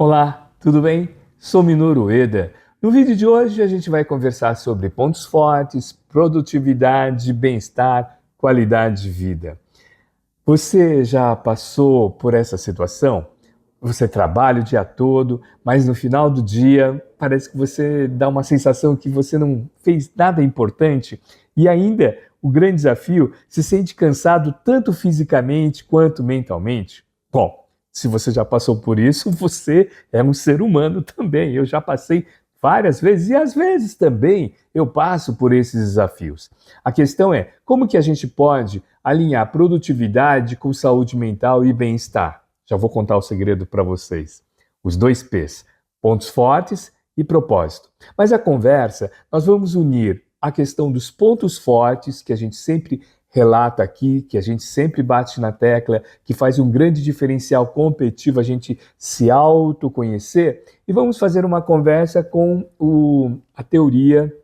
Olá, tudo bem? Sou Minoru Ueda. No vídeo de hoje a gente vai conversar sobre pontos fortes, produtividade, bem-estar, qualidade de vida. Você já passou por essa situação? Você trabalha o dia todo, mas no final do dia parece que você dá uma sensação que você não fez nada importante e ainda o grande desafio, se sente cansado tanto fisicamente quanto mentalmente? Bom, se você já passou por isso, você é um ser humano também. Eu já passei várias vezes e às vezes também eu passo por esses desafios. A questão é como que a gente pode alinhar produtividade com saúde mental e bem-estar. Já vou contar o segredo para vocês. Os dois P's, pontos fortes e propósito. Mas a conversa, nós vamos unir a questão dos pontos fortes, que a gente sempre relata aqui, que a gente sempre bate na tecla, que faz um grande diferencial competitivo a gente se autoconhecer, e vamos fazer uma conversa com a teoria,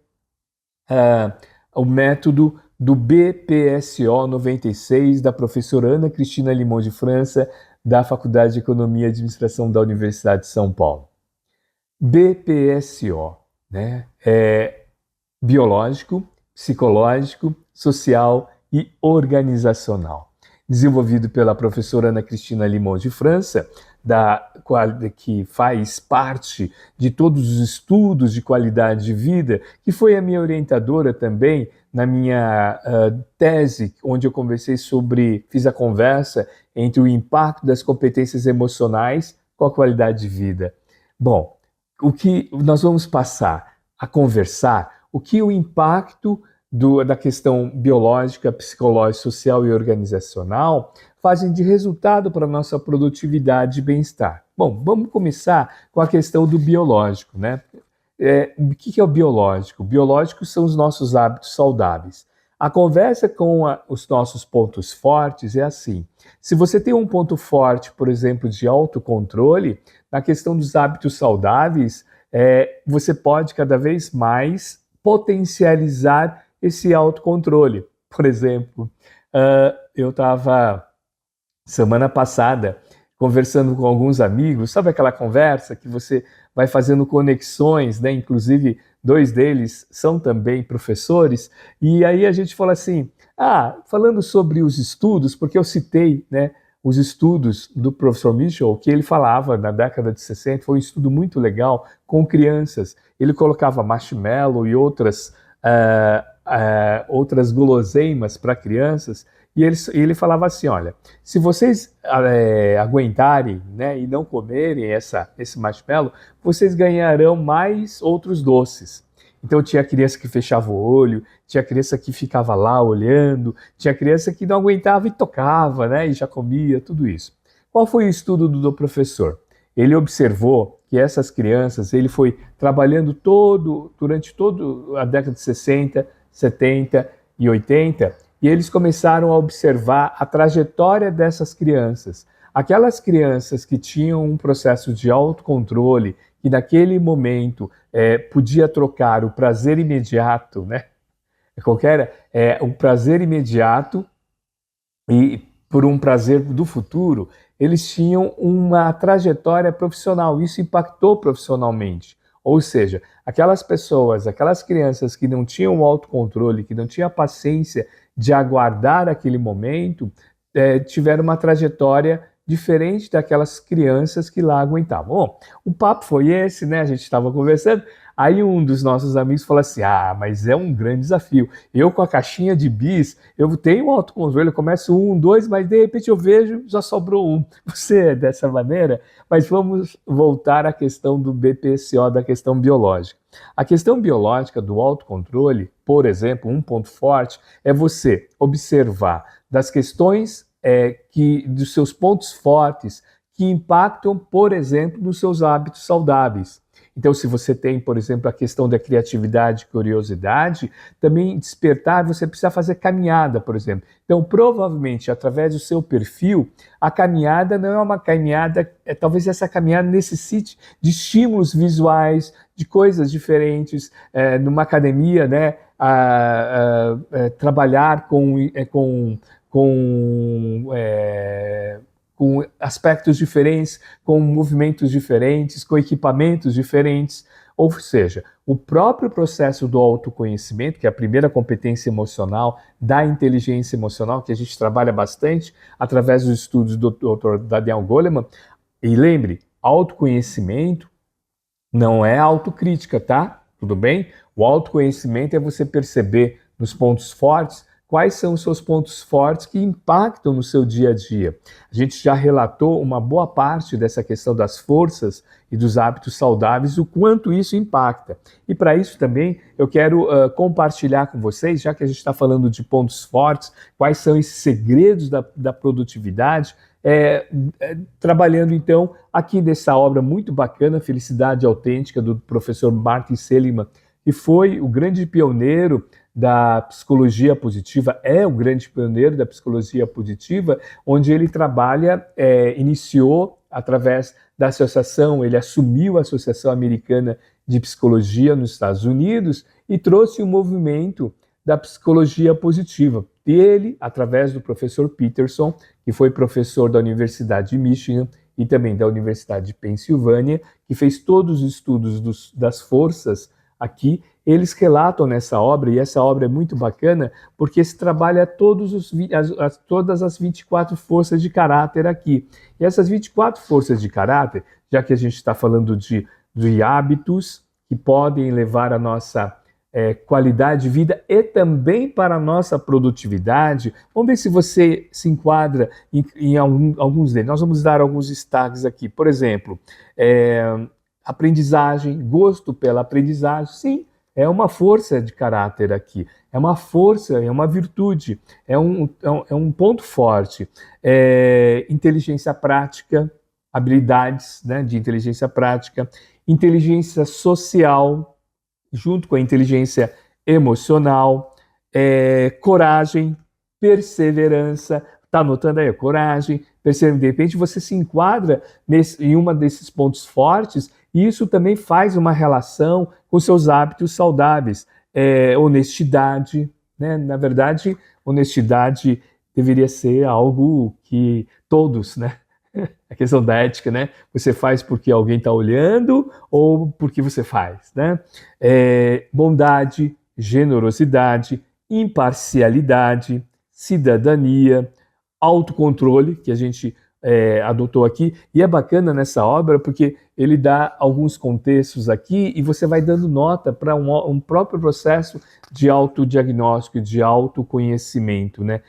o método do BPSO 96, da professora Ana Cristina Limão de França, da Faculdade de Economia e Administração da Universidade de São Paulo. BPSO, né? É biológico, psicológico, social e organizacional. Desenvolvido pela professora Ana Cristina Limão de França, que faz parte de todos os estudos de qualidade de vida, que foi a minha orientadora também na minha tese, onde eu fiz a conversa entre o impacto das competências emocionais com a qualidade de vida. Bom, o que nós vamos passar a conversar, o que o impacto da questão biológica, psicológica, social e organizacional fazem de resultado para a nossa produtividade e bem-estar. Bom, vamos começar com a questão do biológico, né? O que é o biológico? O biológico são os nossos hábitos saudáveis. A conversa com os nossos pontos fortes é assim. Se você tem um ponto forte, por exemplo, de autocontrole, na questão dos hábitos saudáveis, você pode cada vez mais potencializar esse autocontrole. Por exemplo, eu estava semana passada conversando com alguns amigos, sabe aquela conversa que você vai fazendo conexões, né? Inclusive, dois deles são também professores, e aí a gente fala assim, falando sobre os estudos, porque eu citei, né, os estudos do professor Mitchell, que ele falava na década de 60, foi um estudo muito legal com crianças. Ele colocava marshmallow e outras guloseimas para crianças, e ele falava assim, olha, se vocês aguentarem, né, e não comerem esse marshmallow, vocês ganharão mais outros doces. Então tinha criança que fechava o olho, tinha criança que ficava lá olhando, tinha criança que não aguentava e tocava, né, e já comia, tudo isso. Qual foi o estudo do professor? Ele observou que essas crianças, ele foi trabalhando durante toda a década de 60, 70 e 80, e eles começaram a observar a trajetória dessas crianças. Aquelas crianças que tinham um processo de autocontrole, que naquele momento podia trocar o prazer imediato, né? O prazer imediato e por um prazer do futuro, eles tinham uma trajetória profissional, isso impactou profissionalmente. Ou seja, aquelas pessoas, aquelas crianças que não tinham autocontrole, que não tinham a paciência de aguardar aquele momento, tiveram uma trajetória diferente daquelas crianças que lá aguentavam. Bom, o papo foi esse, né? A gente estava conversando, aí um dos nossos amigos falou assim, mas é um grande desafio. Eu com a caixinha de bis, eu tenho autocontrole, eu começo 1, 2, mas de repente eu vejo, já sobrou um. Você é dessa maneira? Mas vamos voltar à questão do BPCO, da questão biológica. A questão biológica do autocontrole, por exemplo, um ponto forte, é você observar das questões dos seus pontos fortes que impactam, por exemplo, nos seus hábitos saudáveis. Então, se você tem, por exemplo, a questão da criatividade e curiosidade, também despertar, você precisa fazer caminhada, por exemplo. Então, provavelmente, através do seu perfil, a caminhada não é uma caminhada, talvez essa caminhada necessite de estímulos visuais, de coisas diferentes, numa academia, né, trabalhar com com aspectos diferentes, com movimentos diferentes, com equipamentos diferentes. Ou seja, o próprio processo do autoconhecimento, que é a primeira competência emocional, da inteligência emocional, que a gente trabalha bastante através dos estudos do Dr. Daniel Goleman. E lembre, autoconhecimento não é autocrítica, tá? Tudo bem? O autoconhecimento é você perceber nos pontos fortes quais são os seus pontos fortes que impactam no seu dia a dia. A gente já relatou uma boa parte dessa questão das forças e dos hábitos saudáveis, o quanto isso impacta. E para isso também eu quero compartilhar com vocês, já que a gente está falando de pontos fortes, quais são esses segredos da produtividade, trabalhando então aqui nessa obra muito bacana, Felicidade Autêntica, do professor Martin Seligman, que foi o grande pioneiro da psicologia positiva, é o grande pioneiro da psicologia positiva, onde ele trabalha, iniciou através da associação, ele assumiu a Associação Americana de Psicologia nos Estados Unidos e trouxe o movimento da psicologia positiva. E ele, através do professor Peterson, que foi professor da Universidade de Michigan e também da Universidade de Pensilvânia, que fez todos os estudos das forças aqui, eles relatam nessa obra, e essa obra é muito bacana, porque se trabalha todas as 24 forças de caráter aqui. E essas 24 forças de caráter, já que a gente está falando de hábitos que podem levar a nossa qualidade de vida e também para a nossa produtividade, vamos ver se você se enquadra em alguns deles. Nós vamos dar alguns destaques aqui. Por exemplo, aprendizagem, gosto pela aprendizagem, sim, é uma força de caráter aqui, é uma força, é uma virtude, é um ponto forte. Inteligência prática, habilidades, né, de inteligência prática, inteligência social, junto com a inteligência emocional, coragem, perseverança. Está anotando aí? Coragem, perseverança. De repente você se enquadra em uma desses pontos fortes e isso também faz uma relação com seus hábitos saudáveis. Honestidade, né? Na verdade, honestidade deveria ser algo que todos, né? A questão da ética, né? Você faz porque alguém está olhando ou porque você faz, né? Bondade, generosidade, imparcialidade, cidadania, autocontrole, que a gente adotou aqui. E é bacana nessa obra porque ele dá alguns contextos aqui e você vai dando nota para um próprio processo de autodiagnóstico, de autoconhecimento, né?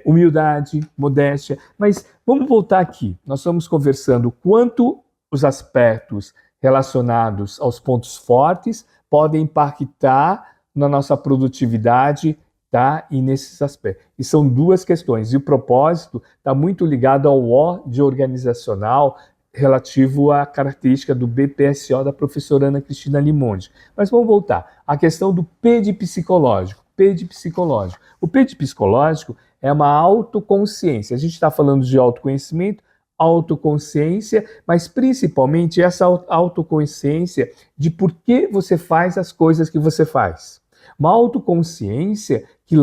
Humildade, modéstia, mas vamos voltar aqui. Nós estamos conversando quanto os aspectos relacionados aos pontos fortes podem impactar na nossa produtividade, tá? E nesses aspectos. E são duas questões. E o propósito está muito ligado ao O de organizacional, relativo à característica do BPSO da professora Ana Cristina Limonde. Mas vamos voltar. A questão do P de psicológico. P de psicológico. O P de psicológico é uma autoconsciência. A gente está falando de autoconhecimento, autoconsciência, mas principalmente essa autoconsciência de por que você faz as coisas que você faz. Uma autoconsciência que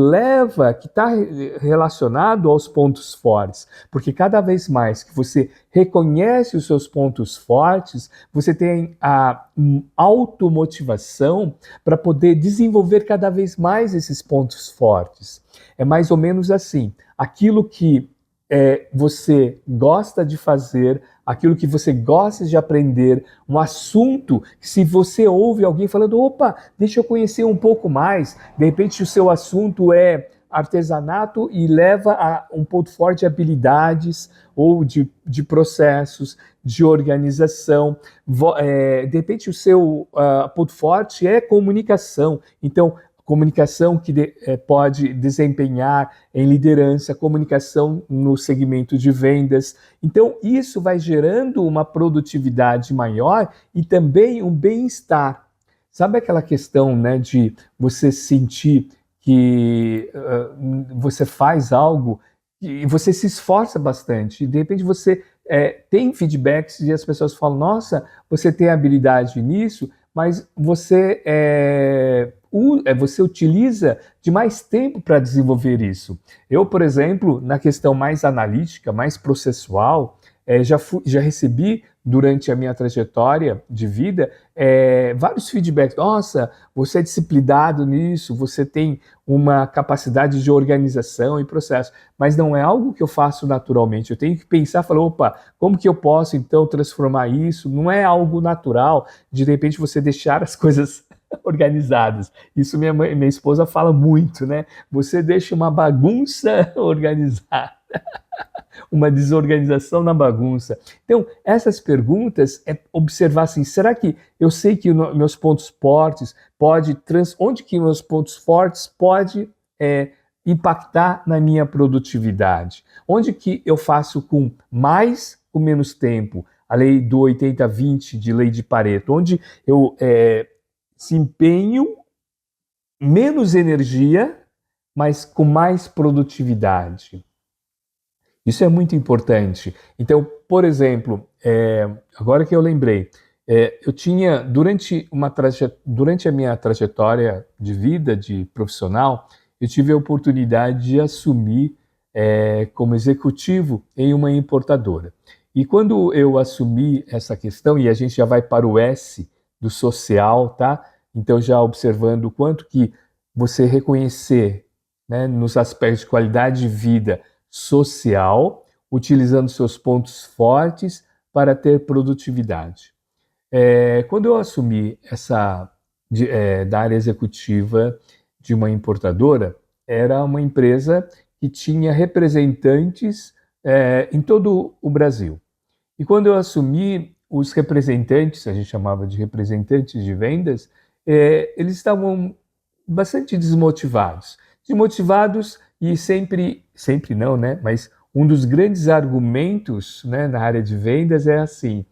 está relacionado aos pontos fortes, porque cada vez mais que você reconhece os seus pontos fortes, você tem a automotivação para poder desenvolver cada vez mais esses pontos fortes. É mais ou menos assim, aquilo que você gosta de fazer, aquilo que você gosta de aprender, um assunto que se você ouve alguém falando, opa, deixa eu conhecer um pouco mais, de repente o seu assunto é artesanato e leva a um ponto forte de habilidades ou de processos, de organização. De repente o seu ponto forte é comunicação, então comunicação que pode desempenhar em liderança, comunicação no segmento de vendas. Então, isso vai gerando uma produtividade maior e também um bem-estar. Sabe aquela questão, né, de você sentir que você faz algo e você se esforça bastante e, de repente, você tem feedbacks e as pessoas falam, nossa, você tem habilidade nisso, mas você você utiliza de mais tempo para desenvolver isso. Eu, por exemplo, na questão mais analítica, mais processual, já recebi durante a minha trajetória de vida vários feedbacks. Nossa, você é disciplinado nisso, você tem uma capacidade de organização e processo, mas não é algo que eu faço naturalmente. Eu tenho que pensar, falar, opa, como que eu posso então transformar isso? Não é algo natural de repente você deixar as coisas organizadas. Isso minha esposa fala muito, né? Você deixa uma bagunça organizada, uma desorganização na bagunça. Então, essas perguntas é observar assim, será que eu sei que meus pontos fortes onde que meus pontos fortes pode impactar na minha produtividade? Onde que eu faço com mais com menos tempo? A lei do 80-20 de lei de Pareto, onde eu desempenho menos energia, mas com mais produtividade. Isso é muito importante. Então, por exemplo, agora que eu lembrei, eu tinha, durante a minha trajetória de vida, de profissional, eu tive a oportunidade de assumir como executivo em uma importadora. E quando eu assumi essa questão, e a gente já vai para o S do social, tá? Então, já observando o quanto que você reconhecer, né, nos aspectos de qualidade de vida social, utilizando seus pontos fortes para ter produtividade. Quando eu assumi da área executiva de uma importadora, era uma empresa que tinha representantes em todo o Brasil. E quando eu assumi, os representantes, a gente chamava de representantes de vendas, eles estavam bastante desmotivados. Desmotivados e sempre não, né? Mas um dos grandes argumentos, né, na área de vendas é assim: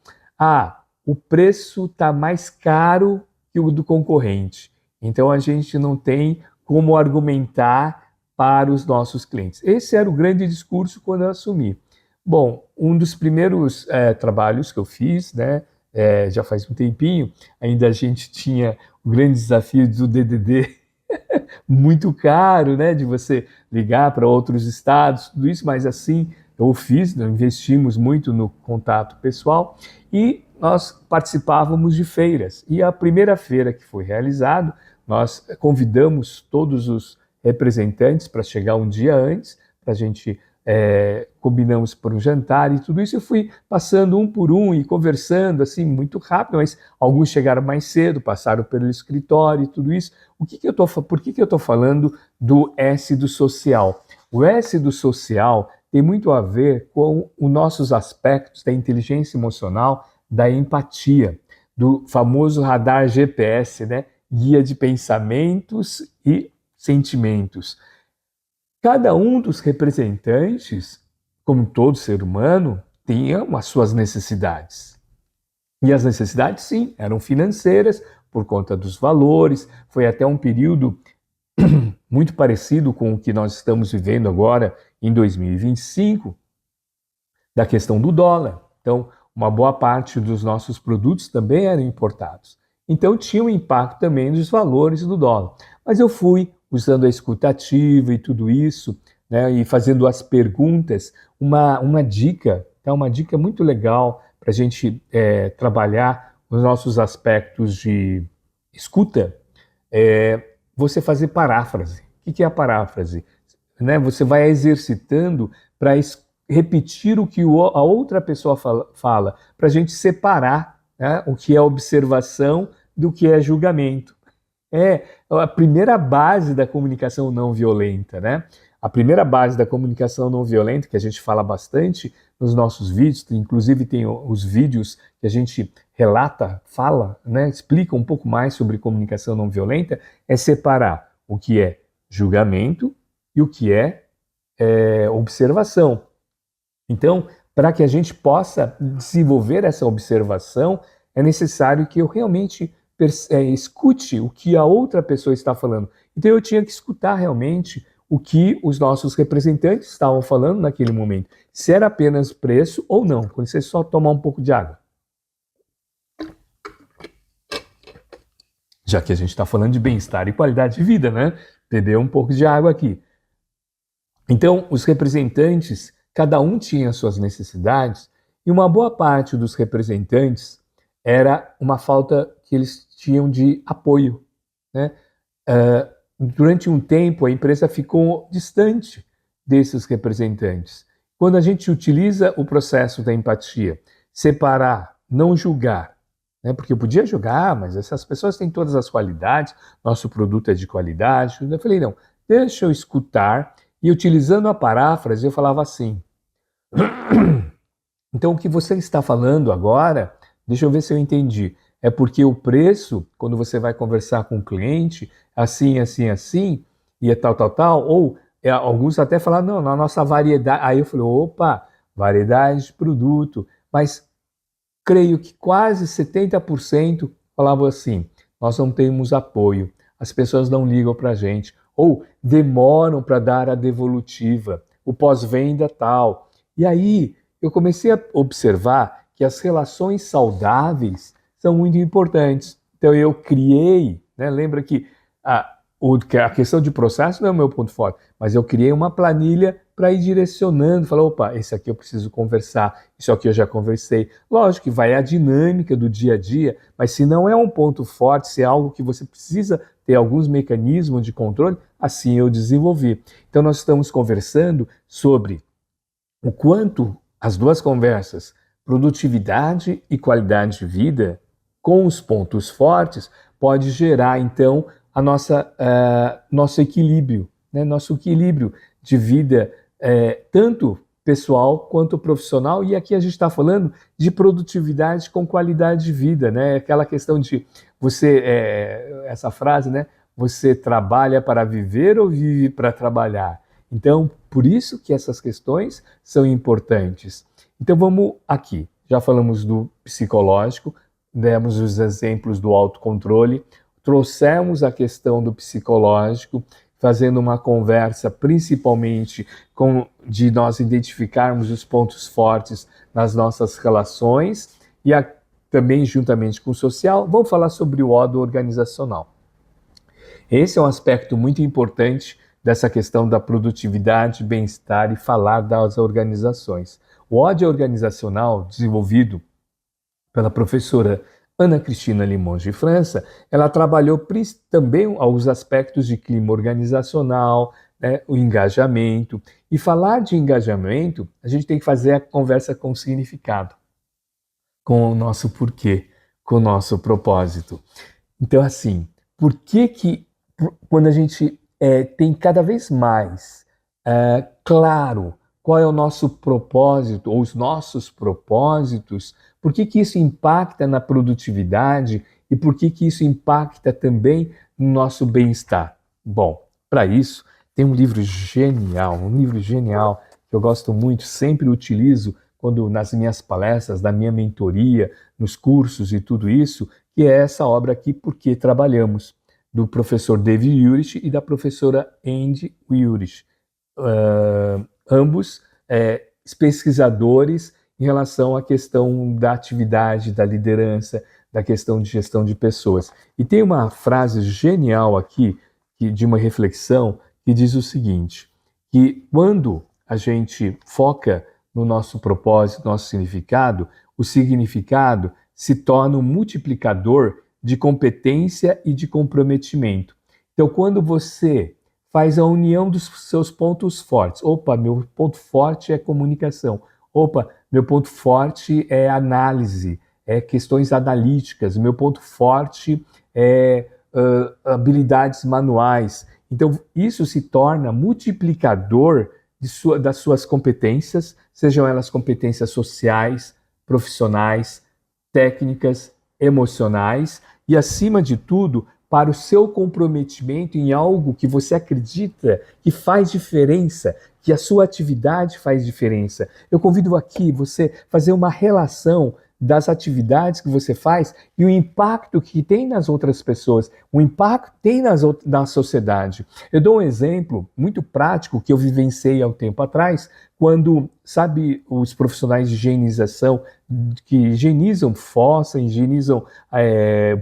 o preço está mais caro que o do concorrente. Então a gente não tem como argumentar para os nossos clientes. Esse era o grande discurso quando eu assumi. Bom, um dos primeiros trabalhos que eu fiz, né, já faz um tempinho, ainda a gente tinha o grande desafio do DDD muito caro, né, de você ligar para outros estados, tudo isso, mas assim eu fiz, nós investimos muito no contato pessoal e nós participávamos de feiras. E a primeira feira que foi realizada, nós convidamos todos os representantes para chegar um dia antes, para a gente combinamos para um jantar e tudo isso. Eu fui passando um por um e conversando assim muito rápido, mas alguns chegaram mais cedo, passaram pelo escritório e tudo isso. Por que eu estou falando do S do social? O S do social tem muito a ver com os nossos aspectos da inteligência emocional, da empatia, do famoso radar GPS, né? Guia de pensamentos e sentimentos. Cada um dos representantes, como todo ser humano, tinha as suas necessidades. E as necessidades, sim, eram financeiras, por conta dos valores. Foi até um período muito parecido com o que nós estamos vivendo agora em 2025, da questão do dólar. Então, uma boa parte dos nossos produtos também eram importados. Então, tinha um impacto também dos valores do dólar. Mas eu fui usando a escuta ativa e tudo isso, né, e fazendo as perguntas, uma dica, tá, uma dica muito legal para a gente trabalhar os nossos aspectos de escuta, você fazer paráfrase. O que é a paráfrase? Né, você vai exercitando para repetir o que a outra pessoa fala para a gente separar, né, o que é observação do que é julgamento. É a primeira base da comunicação não violenta, né? A primeira base da comunicação não violenta, que a gente fala bastante nos nossos vídeos, inclusive tem os vídeos que a gente relata, fala, né, explica um pouco mais sobre comunicação não violenta, é separar o que é julgamento e o que é observação. Então, para que a gente possa desenvolver essa observação, é necessário que eu realmente escute o que a outra pessoa está falando. Então, eu tinha que escutar realmente o que os nossos representantes estavam falando naquele momento. Se era apenas preço ou não. Quando você só tomar um pouco de água. já que a gente está falando de bem-estar e qualidade de vida, né? Beber um pouco de água aqui. Então, os representantes, cada um tinha suas necessidades, e uma boa parte dos representantes era uma falta que eles tinham de apoio, né? Durante um tempo, a empresa ficou distante desses representantes. Quando a gente utiliza o processo da empatia, separar, não julgar, né? Porque eu podia julgar, mas essas pessoas têm todas as qualidades, nosso produto é de qualidade. Eu falei, não, deixa eu escutar. E utilizando a paráfrase, eu falava assim: então o que você está falando agora, deixa eu ver se eu entendi, é porque o preço, quando você vai conversar com o cliente, assim, assim, assim, e é tal, tal, tal, ou alguns até falaram, não, na nossa variedade, aí eu falei, opa, variedade de produto, mas creio que quase 70% falavam assim, nós não temos apoio, as pessoas não ligam para a gente, ou demoram para dar a devolutiva, o pós-venda tal. E aí eu comecei a observar que as relações saudáveis são muito importantes. Então eu criei, né, lembra que a questão de processo não é o meu ponto forte, mas eu criei uma planilha para ir direcionando, falar, opa, esse aqui eu preciso conversar, isso aqui eu já conversei. Lógico que vai a dinâmica do dia a dia, mas se não é um ponto forte, se é algo que você precisa ter alguns mecanismos de controle, assim eu desenvolvi. Então nós estamos conversando sobre o quanto as duas conversas, produtividade e qualidade de vida, com os pontos fortes, pode gerar então a nosso equilíbrio, né? Nosso equilíbrio de vida, tanto pessoal quanto profissional, e aqui a gente está falando de produtividade com qualidade de vida, né? Aquela questão de você, essa frase, né? Você trabalha para viver ou vive para trabalhar? Então, por isso que essas questões são importantes. Então vamos aqui, já falamos do psicológico, demos os exemplos do autocontrole, trouxemos a questão do psicológico, fazendo uma conversa principalmente de nós identificarmos os pontos fortes nas nossas relações e também juntamente com o social, vamos falar sobre o ódio organizacional. Esse é um aspecto muito importante dessa questão da produtividade, bem-estar e falar das organizações. O ódio organizacional, desenvolvido pela professora Ana Cristina Limon de França, ela trabalhou também os aspectos de clima organizacional, né, o engajamento. E falar de engajamento, a gente tem que fazer a conversa com significado, com o nosso porquê, com o nosso propósito. Então, assim, por que quando a gente tem cada vez mais claro qual é o nosso propósito ou os nossos propósitos, por que isso impacta na produtividade e por que isso impacta também no nosso bem-estar? Bom, para isso tem um livro genial que eu gosto muito, sempre utilizo quando nas minhas palestras, na minha mentoria, nos cursos e tudo isso, que é essa obra aqui, Porque Trabalhamos, do professor David Urich e da professora Andy Urich. Ambos pesquisadores em relação à questão da atividade, da liderança, da questão de gestão de pessoas. E tem uma frase genial aqui, de uma reflexão, que diz o seguinte, que quando a gente foca no nosso propósito, nosso significado, o significado se torna um multiplicador de competência e de comprometimento. Então, quando você faz a união dos seus pontos fortes, opa, meu ponto forte é comunicação, opa, meu ponto forte é análise, é questões analíticas, meu ponto forte é habilidades manuais. Então, isso se torna multiplicador das suas competências, sejam elas competências sociais, profissionais, técnicas, emocionais e, acima de tudo, para o seu comprometimento em algo que você acredita que faz diferença, que a sua atividade faz diferença. Eu convido aqui você fazer uma relação das atividades que você faz e o impacto que tem nas outras pessoas, o impacto que tem na sociedade. Eu dou um exemplo muito prático que eu vivenciei há um tempo atrás, quando, sabe, os profissionais de higienização que higienizam fossa, higienizam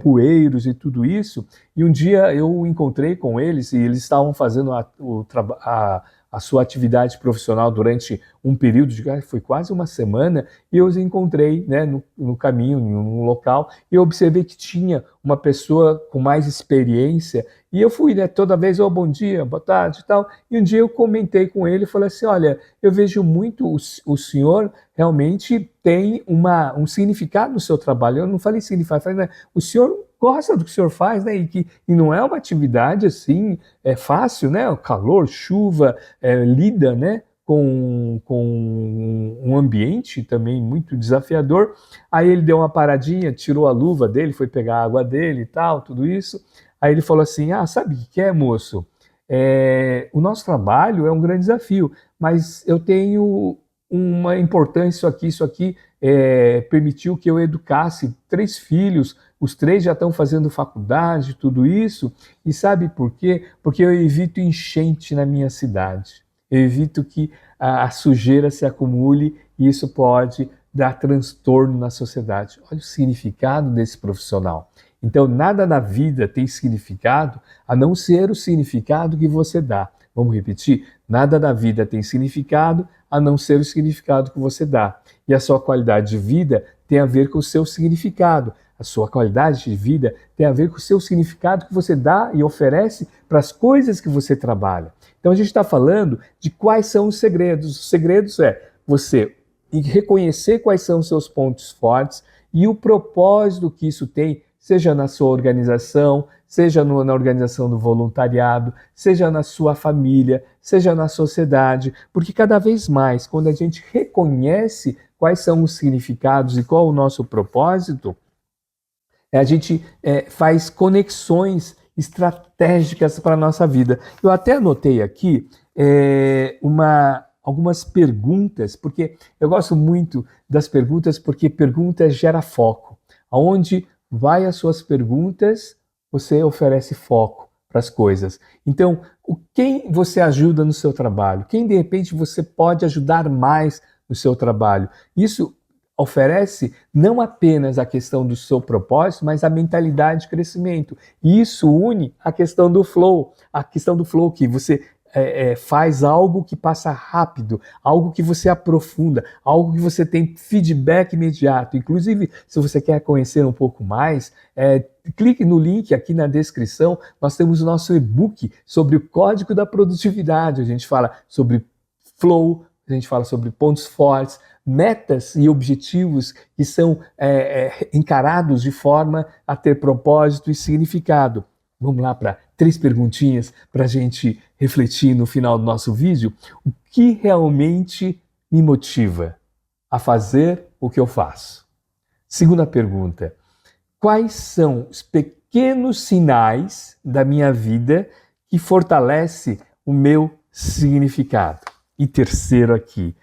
bueiros e tudo isso, e um dia eu encontrei com eles e eles estavam fazendo a sua atividade profissional durante um período foi quase uma semana, e eu os encontrei, né, no caminho, em um local, e eu observei que tinha uma pessoa com mais experiência, e eu fui, né, toda vez, bom dia, boa tarde e tal, e um dia eu comentei com ele e falei assim, olha, eu vejo muito o senhor realmente tem um significado no seu trabalho. Eu não falei significado, falei, né, o senhor gosta do que o senhor faz, né? E não é uma atividade assim, fácil, né? O calor, chuva, lida, né? Com um ambiente também muito desafiador. Aí ele deu uma paradinha, tirou a luva dele, foi pegar a água dele e tal, tudo isso. Aí ele falou assim, sabe o que é, moço? O nosso trabalho é um grande desafio, mas eu tenho uma importância, isso aqui permitiu que eu educasse 3 filhos, os 3 já estão fazendo faculdade, tudo isso, e sabe por quê? Porque eu evito enchente na minha cidade, eu evito que a sujeira se acumule e isso pode dar transtorno na sociedade. Olha o significado desse profissional. Então, nada na vida tem significado a não ser o significado que você dá. Vamos repetir? Nada na vida tem significado a não ser o significado que você dá. E a sua qualidade de vida tem a ver com o seu significado. A sua qualidade de vida tem a ver com o seu significado que você dá e oferece para as coisas que você trabalha. Então a gente está falando de quais são os segredos. Os segredos é você reconhecer quais são os seus pontos fortes e o propósito que isso tem, seja na sua organização, seja na organização do voluntariado, seja na sua família, seja na sociedade, porque cada vez mais, quando a gente reconhece quais são os significados e qual o nosso propósito, a gente faz conexões estratégicas para a nossa vida. Eu até anotei aqui algumas perguntas, porque eu gosto muito das perguntas, porque perguntas gera foco. Aonde vai as suas perguntas, você oferece foco para as coisas. Então, quem você ajuda no seu trabalho? Quem, de repente, você pode ajudar mais no seu trabalho? Isso oferece não apenas a questão do seu propósito, mas a mentalidade de crescimento. E isso une a questão do flow que você faz algo que passa rápido, algo que você aprofunda, algo que você tem feedback imediato. Inclusive, se você quer conhecer um pouco mais, clique no link aqui na descrição, nós temos o nosso e-book sobre o código da produtividade. A gente fala sobre flow, a gente fala sobre pontos fortes, metas e objetivos que são encarados de forma a ter propósito e significado. Vamos lá para 3 perguntinhas para a gente refletir no final do nosso vídeo. O que realmente me motiva a fazer o que eu faço? Segunda pergunta. Quais são os pequenos sinais da minha vida que fortalecem o meu significado? E terceiro aqui,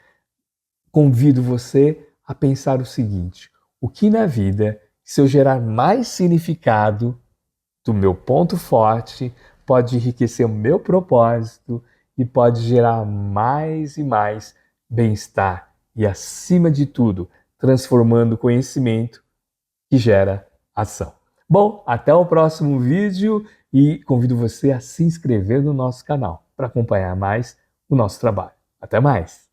convido você a pensar o seguinte: o que na vida, se eu gerar mais significado do meu ponto forte, pode enriquecer o meu propósito e pode gerar mais e mais bem-estar e, acima de tudo, transformando o conhecimento que gera ação. Bom, até o próximo vídeo e convido você a se inscrever no nosso canal para acompanhar mais o nosso trabalho. Até mais!